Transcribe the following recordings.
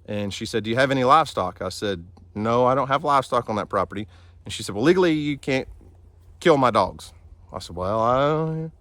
And she said, do you have any livestock? I said, no, I don't have livestock on that property. And she said, well, legally you can't kill my dogs. I said, well,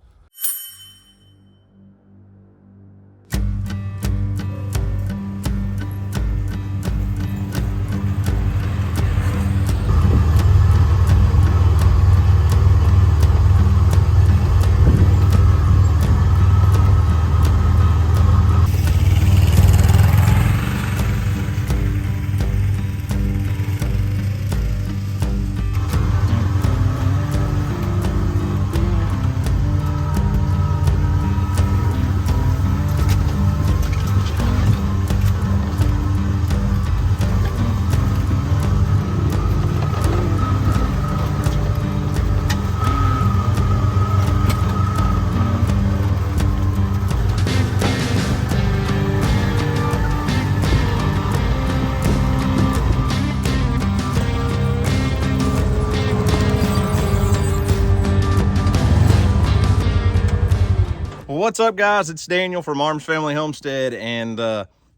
what's up, guys? It's Daniel from Arms Family Homestead, and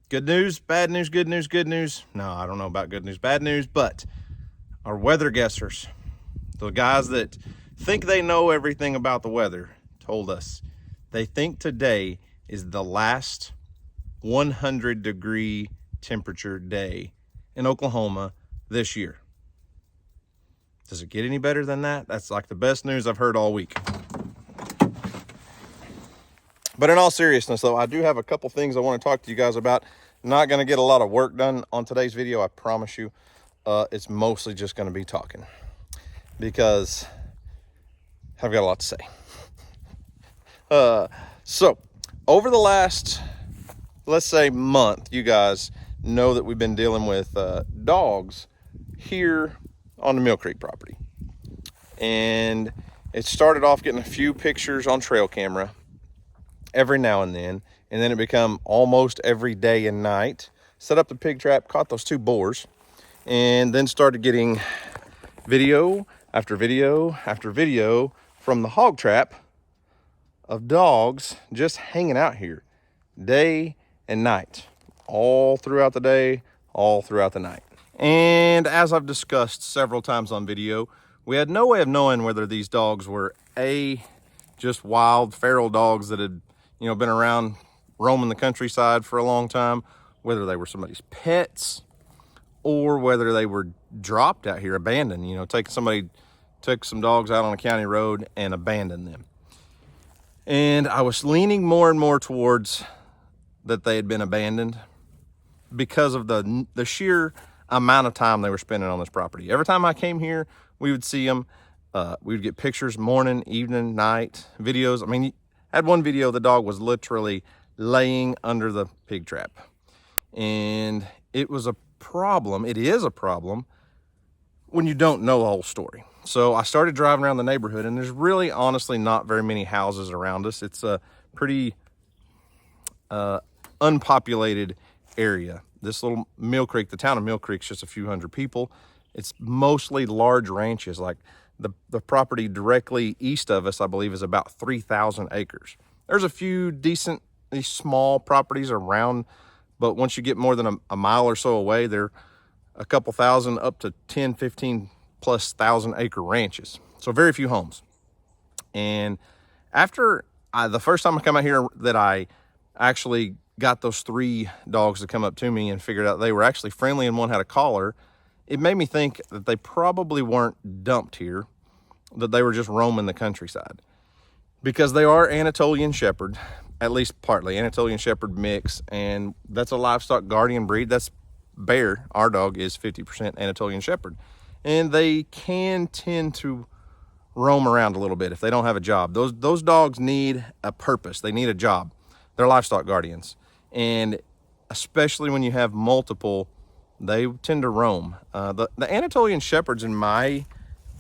good news, bad news, good news, good news. No, I don't know about good news, bad news, but our weather guessers, the guys that think they know everything about the weather, told us they think today is the last 100-degree temperature day in Oklahoma this year. Does it get any better than that? That's like the best news I've heard all week. But in all seriousness, though, I do have a couple things I want to talk to you guys about. Not going to get a lot of work done on today's video, I promise you. It's mostly just going to be talking because I've got a lot to say. So, over the last, let's say, month, you guys know that we've been dealing with dogs here on the Mill Creek property. And it started off getting a few pictures on trail camera every now and then it become almost every day and night. Set up the pig trap, caught those 2 boars, and then started getting video after video after video from the hog trap of dogs just hanging out here day and night, all throughout the day, all throughout the night. And as I've discussed several times on video, we had no way of knowing whether these dogs were just wild feral dogs that had been around roaming the countryside for a long time, whether they were somebody's pets or whether they were dropped out here, abandoned, somebody took some dogs out on a county road and abandoned them. And I was leaning more and more towards that they had been abandoned because of the sheer amount of time they were spending on this property. Every time I came here, we would see them. We would get pictures morning, evening, night, videos. I mean, I had one video, the dog was literally laying under the pig trap. And it was a problem, it is a problem, when you don't know the whole story. So I started driving around the neighborhood, and there's really honestly not very many houses around us. It's a pretty unpopulated area. This little Mill Creek, the town of Mill Creek, is just a few hundred people. It's mostly large ranches. Like the property directly east of us, I believe, is about 3,000 acres. There's a few decent, these small properties around, but once you get more than a mile or so away, they're a couple thousand up to 10, 15 plus thousand acre ranches. So very few homes. And after the first time I come out here that I actually got those 3 dogs to come up to me and figured out they were actually friendly and one had a collar, it made me think that they probably weren't dumped here, that they were just roaming the countryside. Because they are Anatolian Shepherd, at least partly Anatolian Shepherd mix, and that's a livestock guardian breed. That's Bear, our dog, is 50% Anatolian Shepherd. And they can tend to roam around a little bit if they don't have a job. Those dogs need a purpose. They need a job. They're livestock guardians. And especially when you have multiple, they tend to roam. The Anatolian Shepherds, in my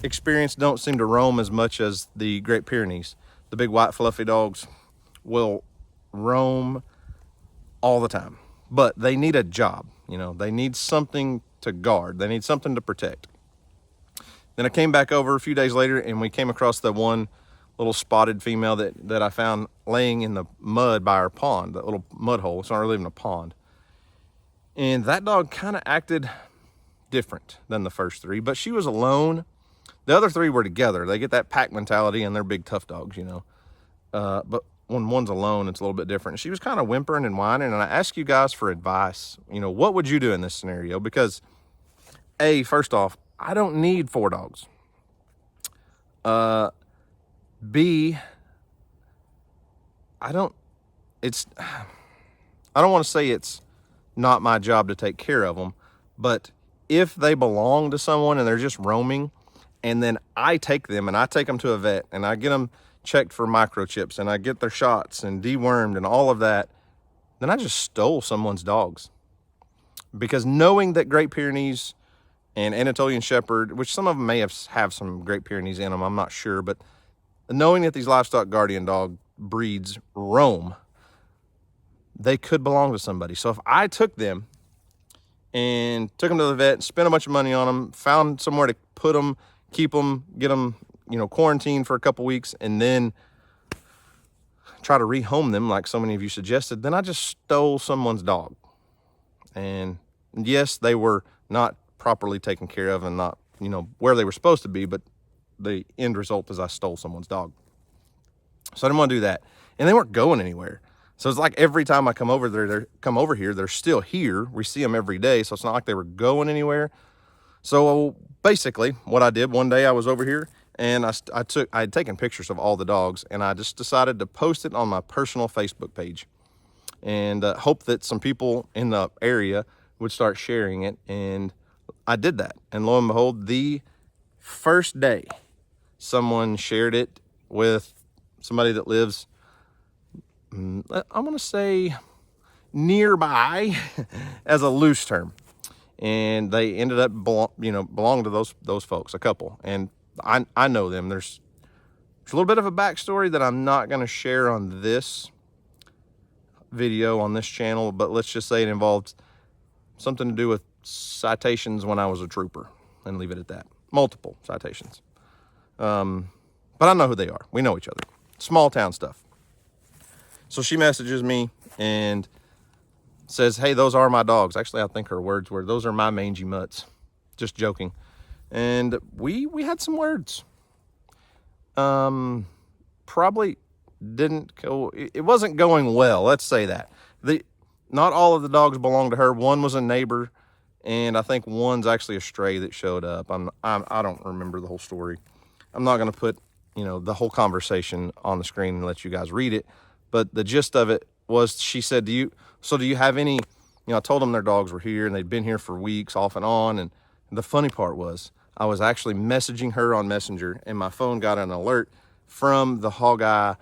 experience, don't seem to roam as much as the Great Pyrenees. The big white fluffy dogs will roam all the time, but they need a job. They need something to guard. They need something to protect. Then I came back over a few days later, and we came across the one little spotted female that I found laying in the mud by our pond, that little mud hole. It's not really even a pond. And that dog kind of acted different than the first 3, but she was alone. The other 3 were together. They get that pack mentality, and they're big, tough dogs, you know. But when one's alone, it's a little bit different. And she was kind of whimpering and whining, and I asked you guys for advice. You know, what would you do in this scenario? Because, A, first off, I don't need 4 dogs. B, I don't want to say it's not my job to take care of them, but if they belong to someone and they're just roaming, and then I take them and I take them to a vet and I get them checked for microchips and I get their shots and dewormed and all of that, then I just stole someone's dogs. Because knowing that Great Pyrenees and Anatolian Shepherd, which some of them may have some Great Pyrenees in them, I'm not sure, but knowing that these livestock guardian dog breeds roam, they could belong to somebody. So if I took them and took them to the vet, spent a bunch of money on them, found somewhere to put them, keep them, get them, you know, quarantined for a couple weeks, and then try to rehome them like so many of you suggested, then I just stole someone's dog. And yes, they were not properly taken care of and not, you know, where they were supposed to be, but the end result is I stole someone's dog. So I didn't want to do that. And they weren't going anywhere. So it's like every time I come over there, they're still here. We see them every day. So it's not like they were going anywhere. So basically what I did one day, I was over here and I had taken pictures of all the dogs, and I just decided to post it on my personal Facebook page and hope that some people in the area would start sharing it. And I did that. And lo and behold, the first day someone shared it with somebody that lives, I'm going to say nearby as a loose term. And they ended up, belong to those folks, a couple. And I know them. There's a little bit of a backstory that I'm not going to share on this video, on this channel, but let's just say it involved something to do with citations when I was a trooper, and leave it at that. Multiple citations. But I know who they are. We know each other. Small town stuff. So she messages me and says, hey, those are my dogs. Actually, I think her words were, those are my mangy mutts. Just joking. And we had some words. Probably didn't go, it wasn't going well. Let's say that. Not all of the dogs belonged to her. One was a neighbor, and I think one's actually a stray that showed up. I don't remember the whole story. I'm not going to put, the whole conversation on the screen and let you guys read it. But the gist of it was, she said, do you have any, I told them their dogs were here and they'd been here for weeks off and on. And the funny part was, I was actually messaging her on Messenger, and my phone got an alert from the hog eye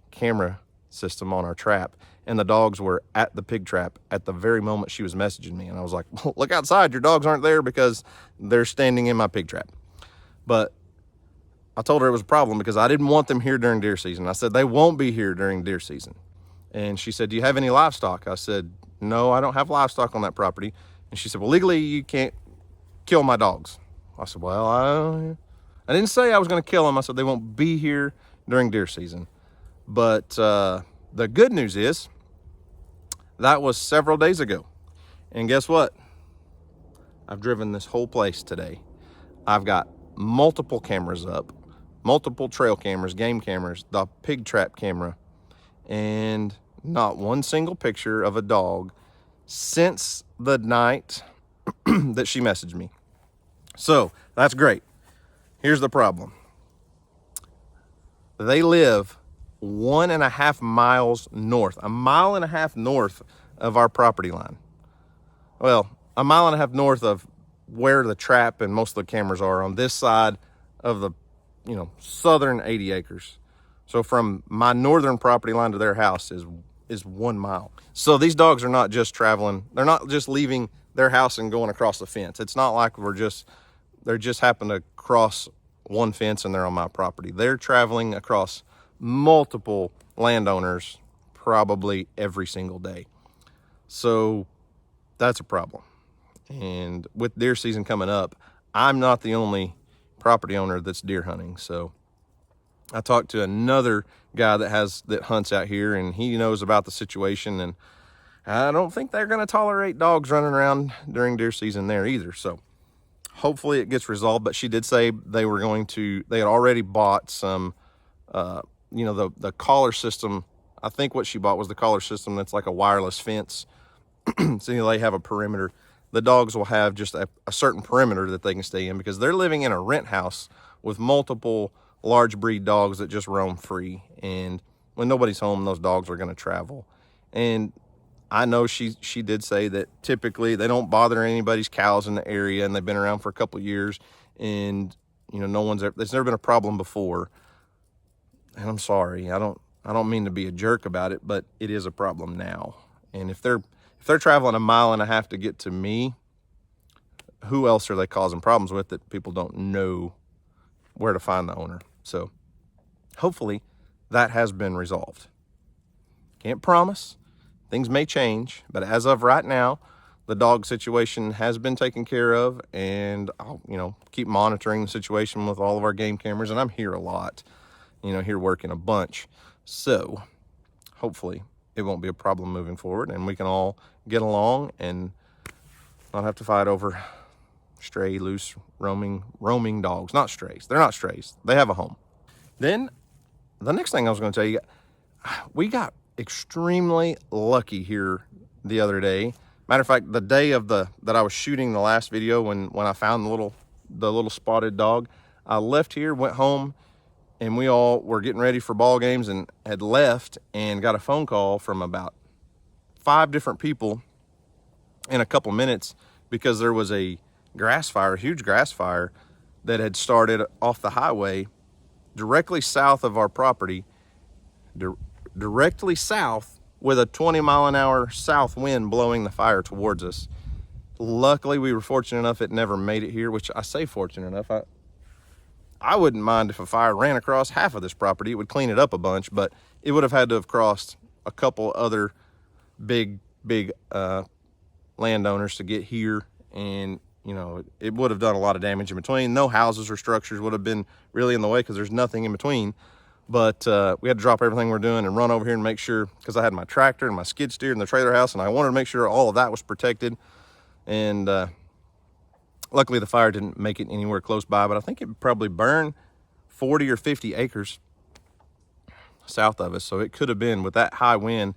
camera system on our trap. And the dogs were at the pig trap at the very moment she was messaging me. And I was like, well, look outside, your dogs aren't there because they're standing in my pig trap. But I told her it was a problem because I didn't want them here during deer season. I said, they won't be here during deer season. And she said, do you have any livestock? I said, no, I don't have livestock on that property. And she said, well, legally you can't kill my dogs. I said, well, I didn't say I was going to kill them. I said, they won't be here during deer season. But the good news is that was several days ago. And guess what? I've driven this whole place today. I've got multiple cameras up, multiple trail cameras, game cameras, the pig trap camera, and not one single picture of a dog since the night that she messaged me. So that's great. Here's the problem. They live 1.5 miles north, 1.5 miles north of our property line. Well, 1.5 miles north of where the trap and most of the cameras are on this side of the, southern 80 acres. So from my northern property line to their house is 1 mile. So these dogs are not just traveling. They're not just leaving their house and going across the fence. It's not like they're just happen to cross one fence and they're on my property. They're traveling across multiple landowners probably every single day. So that's a problem. And with deer season coming up, I'm not the only property owner that's deer hunting. So I talked to another guy that hunts out here, and he knows about the situation. And I don't think they're going to tolerate dogs running around during deer season there either. So hopefully it gets resolved. But she did say they had already bought some, the collar system. I think what she bought was the collar system that's like a wireless fence. So they have a perimeter. The dogs will have just a certain perimeter that they can stay in, because they're living in a rent house with multiple large breed dogs that just roam free. And when nobody's home, those dogs are going to travel. And I know she did say that typically they don't bother anybody's cows in the area, and they've been around for a couple of years, and there's never been a problem before. And I'm sorry, I don't mean to be a jerk about it, but it is a problem now. And if they're traveling 1.5 miles to get to me, who else are they causing problems with that people don't know where to find the owner? So hopefully that has been resolved. Can't promise. Things may change, but as of right now, the dog situation has been taken care of, and I'll, keep monitoring the situation with all of our game cameras, and I'm here a lot, here working a bunch. So hopefully it won't be a problem moving forward, and we can all get along and not have to fight over stray, loose, roaming dogs. Not strays. They're not strays. They have a home. Then the next thing I was going to tell you, we got extremely lucky here the other day. Matter of fact, the day that I was shooting the last video, when I found the little spotted dog, I left here, went home, and we all were getting ready for ball games and had left, and got a phone call from about 5 different people in a couple minutes, because there was a huge grass fire that had started off the highway directly south of our property, directly south, with a 20-mile-an-hour south wind blowing the fire towards us. Luckily, we were fortunate enough it never made it here, which I say fortunate enough. I wouldn't mind if a fire ran across half of this property. It would clean it up a bunch, but it would have had to have crossed a couple other big landowners to get here, and it would have done a lot of damage in between. No houses or structures would have been really in the way, because there's nothing in between. But we had to drop everything we're doing and run over here and make sure, because I had my tractor and my skid steer in the trailer house, and I wanted to make sure all of that was protected. And luckily the fire didn't make it anywhere close by, but I think it probably burned 40 or 50 acres south of us. So it could have been, with that high wind,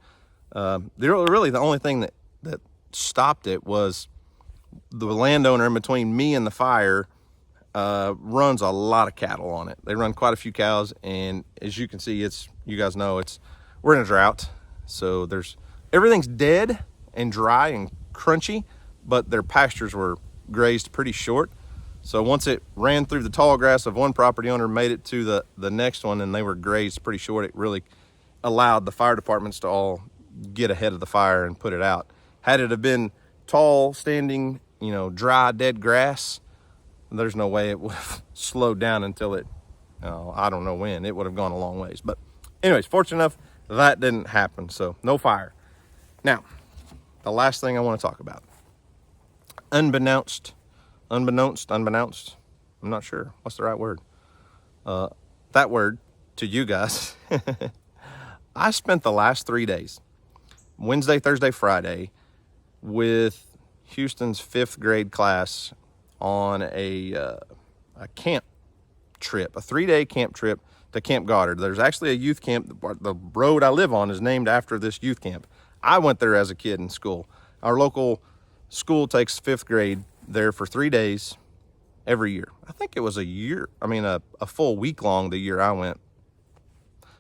really the only thing that stopped it was the landowner in between me and the fire runs a lot of cattle on it. They run quite a few cows, and as you can see, we're in a drought, so everything's dead and dry and crunchy, but their pastures were grazed pretty short. So once it ran through the tall grass of one property owner, made it to the next one, and they were grazed pretty short, it really allowed the fire departments to all get ahead of the fire and put it out. Had it have been tall, standing, dry, dead grass, there's no way it would have slowed down until I don't know when. It would have gone a long ways. But anyways, fortunate enough, that didn't happen. So no fire. Now, the last thing I want to talk about. Unbeknownst, I'm not sure. What's the right word? That word to you guys. I spent the last 3 days, Wednesday, Thursday, Friday, with Houston's 5th grade class on a camp trip, a 3-day camp trip to Camp Goddard. There's actually a youth camp. The road I live on is named after this youth camp. I went there as a kid in school. Our local school takes 5th grade there for 3 days every year. I think it was a full week long the year I went,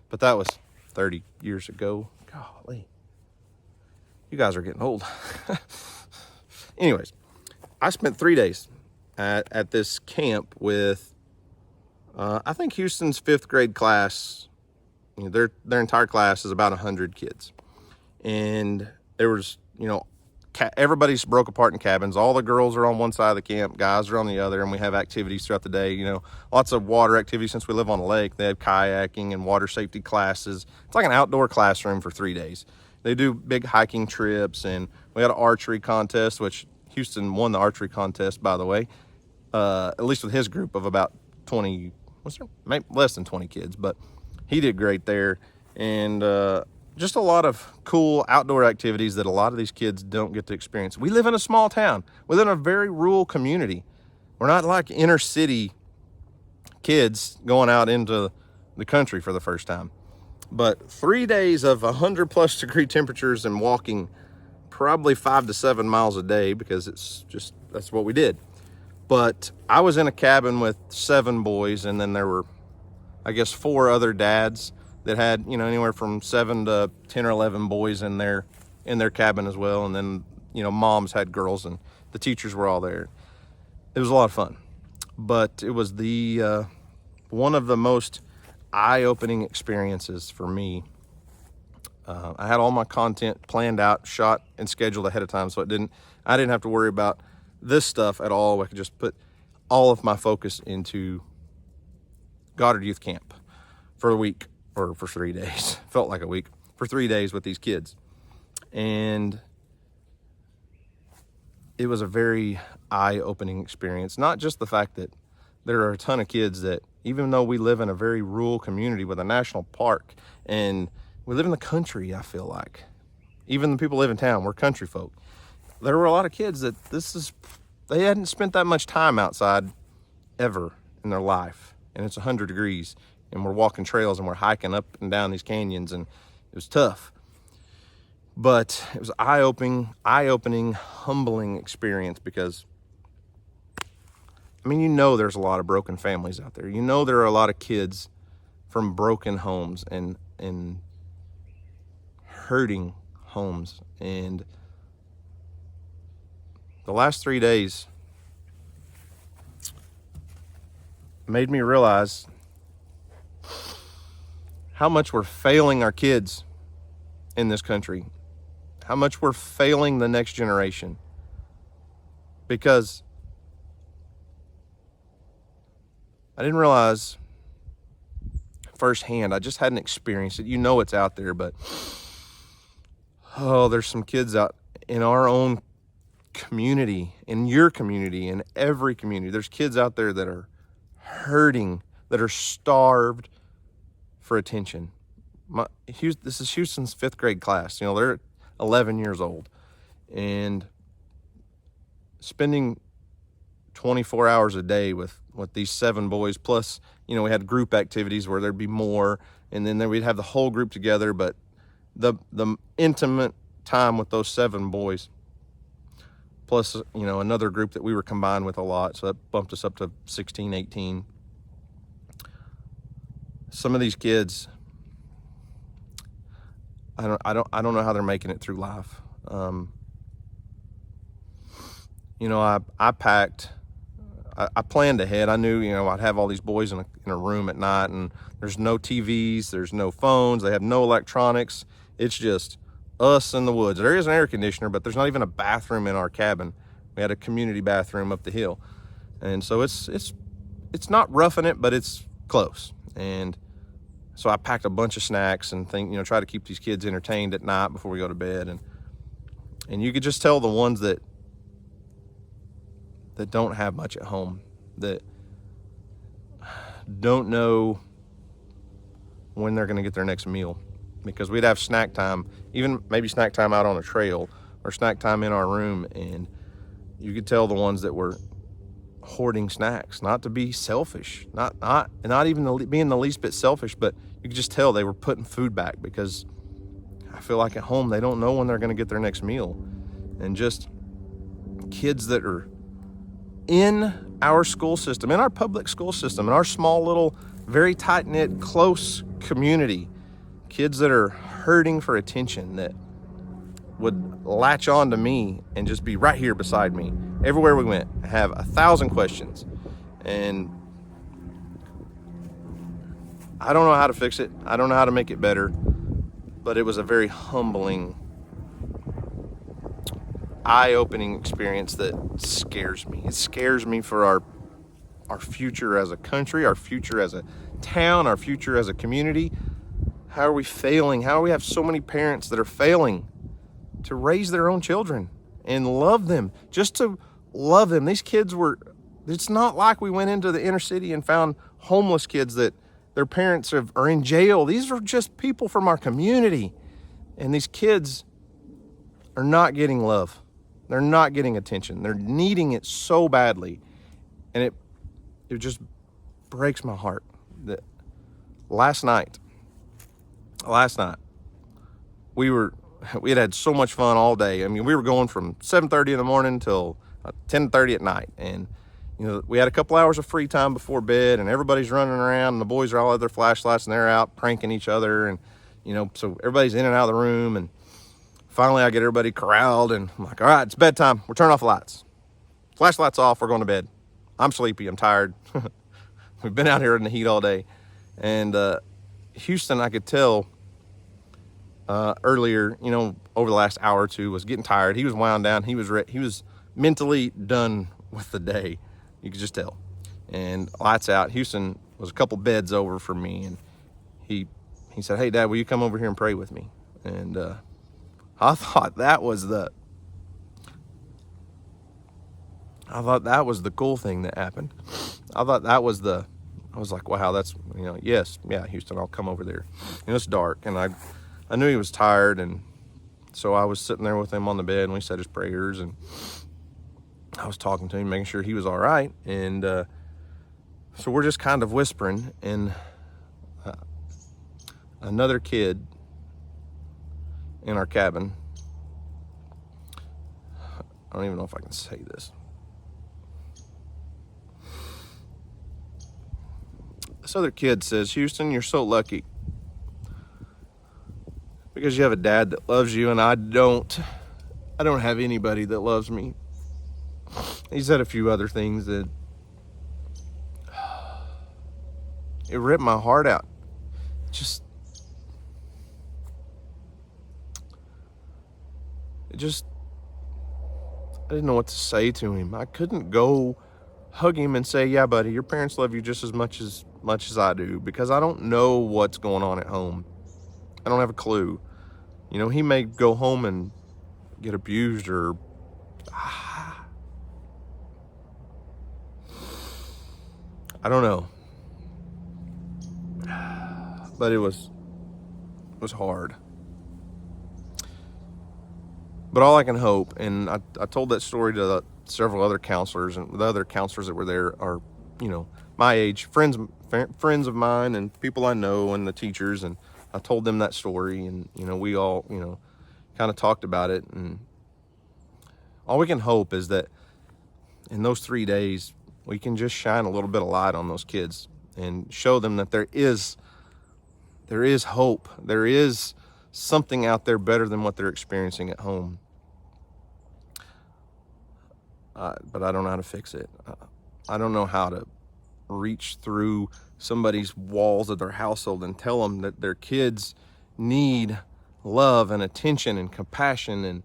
but that was 30 years ago. Golly, you guys are getting old. Anyways, I spent 3 days at this camp with, I think Houston's 5th grade class. Their entire class is about 100 kids. And there was, everybody's broke apart in cabins. All the girls are on one side of the camp, guys are on the other, and we have activities throughout the day. Lots of water activities. Since we live on a lake, they have kayaking and water safety classes. It's like an outdoor classroom for 3 days. They do big hiking trips, and we had an archery contest, which Houston won the archery contest, by the way, at least with his group of about 20, maybe less than 20 kids, but he did great there. And just a lot of cool outdoor activities that a lot of these kids don't get to experience. We live in a small town, within a very rural community. We're not like inner city kids going out into the country for the first time. But 3 days of 100+ degree temperatures and walking probably 5 to 7 miles a day, because that's what we did. But I was in a cabin with 7 boys, and then there were, I guess, 4 other dads that had, anywhere from 7 to 10 or 11 boys in their cabin as well. And then, moms had girls, and the teachers were all there. It was a lot of fun, but it was the one of the most eye-opening experiences for me. I had all my content planned out, shot, and scheduled ahead of time, so I didn't have to worry about this stuff at all. I could just put all of my focus into Goddard Youth Camp for a week, or for 3 days. Felt like a week, for 3 days with these kids. And it was a very eye-opening experience. Not just the fact that there are a ton of kids that, even though we live in a very rural community with a national park, and we live in the country, I feel like, even the people who live in town, we're country folk. There were a lot of kids that they hadn't spent that much time outside ever in their life. And it's 100 degrees, and we're walking trails, and we're hiking up and down these canyons, and it was tough. But it was eye-opening, humbling experience, because there's a lot of broken families out there. There are a lot of kids from broken homes and hurting homes. And the last 3 days made me realize how much we're failing our kids in this country, how much we're failing the next generation. Because I didn't realize firsthand, I just hadn't experienced it. It's out there, but there's some kids out in our own community, in your community, in every community. There's kids out there that are hurting, that are starved for attention. This is Houston's 5th grade class. They're 11 years old, and spending 24 hours a day with these 7 boys, plus, we had group activities where there'd be more, and then we'd have the whole group together, but the intimate time with those 7 boys, plus, another group that we were combined with a lot, so that bumped us up to 16, 18. Some of these kids, I don't know how they're making it through life. I packed. I planned ahead. I knew, I'd have all these boys in a room at night, and there's no TVs, there's no phones, they have no electronics. It's just us in the woods. There is an air conditioner, but there's not even a bathroom in our cabin. We had a community bathroom up the hill, and so it's not roughing it, but it's close. And so I packed a bunch of snacks and try to keep these kids entertained at night before we go to bed. And you could just tell the ones that don't have much at home, that don't know when they're going to get their next meal, because we'd have snack time, even maybe snack time out on a trail or snack time in our room, and you could tell the ones that were hoarding snacks, not to be selfish, not even being the least bit selfish, but you could just tell they were putting food back, because I feel like at home they don't know when they're going to get their next meal. And just kids that are in our school system, in our public school system, in our small little, very tight-knit, close community, kids that are hurting for attention, that would latch on to me and just be right here beside me everywhere we went, have 1,000 questions. And I don't know how to fix it. I don't know how to make it better, but it was a very humbling, eye-opening experience that scares me. It scares me for our future as a country, our future as a town, our future as a community. How are we failing? How do we have so many parents that are failing to raise their own children and love them, just to love them? These kids it's not like we went into the inner city and found homeless kids that their parents are in jail. These are just people from our community And these kids are not getting love. They're not getting attention. They're needing it so badly. And it just breaks my heart that last night, we had so much fun all day. I mean, we were going from 7:30 in the morning till 10:30 at night. And, you know, we had a couple hours of free time before bed, and everybody's running around, and the boys are all at their flashlights, and they're out pranking each other. And, you know, so everybody's in and out of the room. And finally I get everybody corralled, and I'm like, all right, it's bedtime. We're turning off the lights. Flashlights off. We're going to bed. I'm sleepy. I'm tired. We've been out here in the heat all day. And Houston, I could tell earlier, you know, over the last hour or two, was getting tired. He was wound down. He was mentally done with the day. You could just tell. And lights out. Houston was a couple beds over from me, and he said, hey, Dad, will you come over here and pray with me? And I thought that was the cool thing that happened. I was like, wow, that's, you know, yes, yeah, Houston, I'll come over there. You know, it's dark, and I knew he was tired, and so I was sitting there with him on the bed, and we said his prayers, and I was talking to him, making sure he was all right. And so we're just kind of whispering, and another kid in our cabin, I don't even know if I can say this. This other kid says, Houston, you're so lucky because you have a dad that loves you, and I don't have anybody that loves me. He said a few other things that it ripped my heart out. I didn't know what to say to him. I couldn't go hug him and say, yeah, buddy, your parents love you just as much as I do, because I don't know what's going on at home. I don't have a clue. You know, he may go home and get abused, or I don't know. But it was hard. But all I can hope, and I told that story to several other counselors, and the other counselors that were there are, you know, my age, friends of mine and people I know, and the teachers, and I told them that story, and, you know, we all, you know, kind of talked about it. And all we can hope is that in those 3 days, we can just shine a little bit of light on those kids and show them that there is hope. There is something out there better than what they're experiencing at home. But I don't know how to fix it. I don't know how to reach through somebody's walls of their household and tell them that their kids need love and attention and compassion, and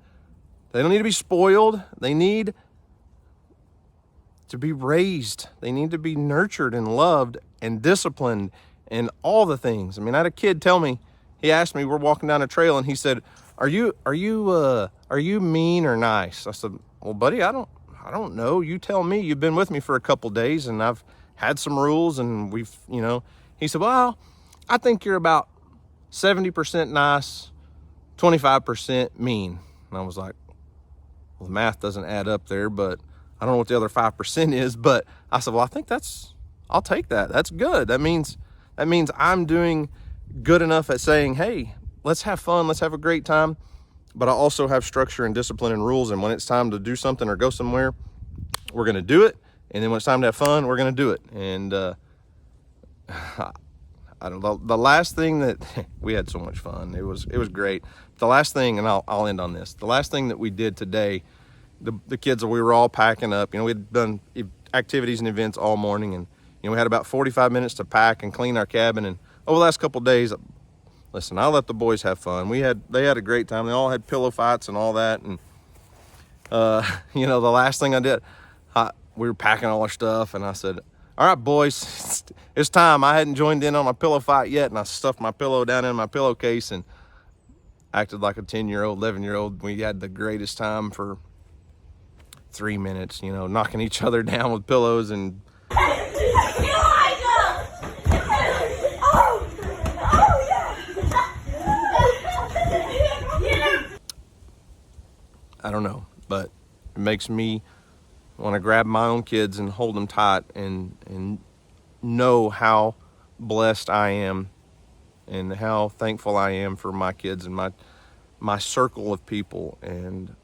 they don't need to be spoiled. They need to be raised. They need to be nurtured and loved and disciplined and all the things. I mean, I had a kid tell me, he asked me, we're walking down a trail, and he said, are you mean or nice? I said, well, buddy, I don't know. You tell me. You've been with me for a couple days, and I've had some rules, and we've, you know. He said, well, I think you're about 70% nice, 25% mean. And I was like, well, the math doesn't add up there, but I don't know what the other 5% is. But I said, well, I think I'll take that. That's good. That means I'm doing good enough at saying, hey, let's have fun. Let's have a great time. But I also have structure and discipline and rules. And when it's time to do something or go somewhere, we're going to do it. And then when it's time to have fun, we're going to do it. And I don't know, the last thing that we had so much fun. It was great. The last thing, and I'll end on this. The last thing that we did today, the kids, we were all packing up. You know, we had done activities and events all morning, and, you know, we had about 45 minutes to pack and clean our cabin. And over the last couple of days, listen, I let the boys have fun. They had a great time. They all had pillow fights and all that. And, you know, the last thing I did, we were packing all our stuff, and I said, all right, boys, it's time. I hadn't joined in on a pillow fight yet, and I stuffed my pillow down in my pillowcase and acted like a 10-year-old, 11-year-old. We had the greatest time for 3 minutes, you know, knocking each other down with pillows and makes me want to grab my own kids and hold them tight and know how blessed I am and how thankful I am for my kids and my circle of people. And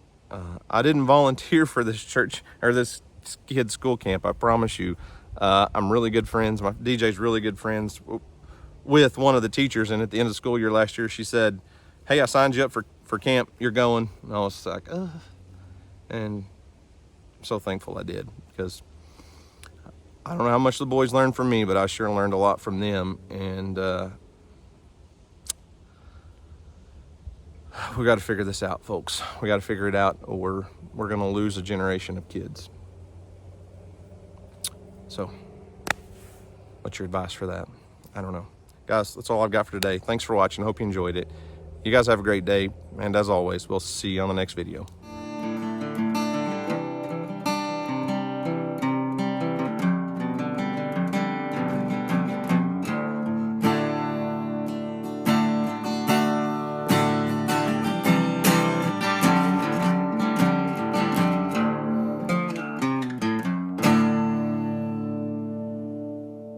I didn't volunteer for this church or this kids school camp, I promise you. I'm really good friends. My DJ's really good friends with one of the teachers, and at the end of the school year last year, she said, hey, I signed you up for camp, you're going. And I was like, and I'm so thankful I did, because I don't know how much the boys learned from me, but I sure learned a lot from them. And we got to figure this out, folks. We got to figure it out, or we're going to lose a generation of kids. So what's your advice for that? I don't know. Guys, that's all I've got for today. Thanks for watching. Hope you enjoyed it. You guys have a great day. And as always, we'll see you on the next video.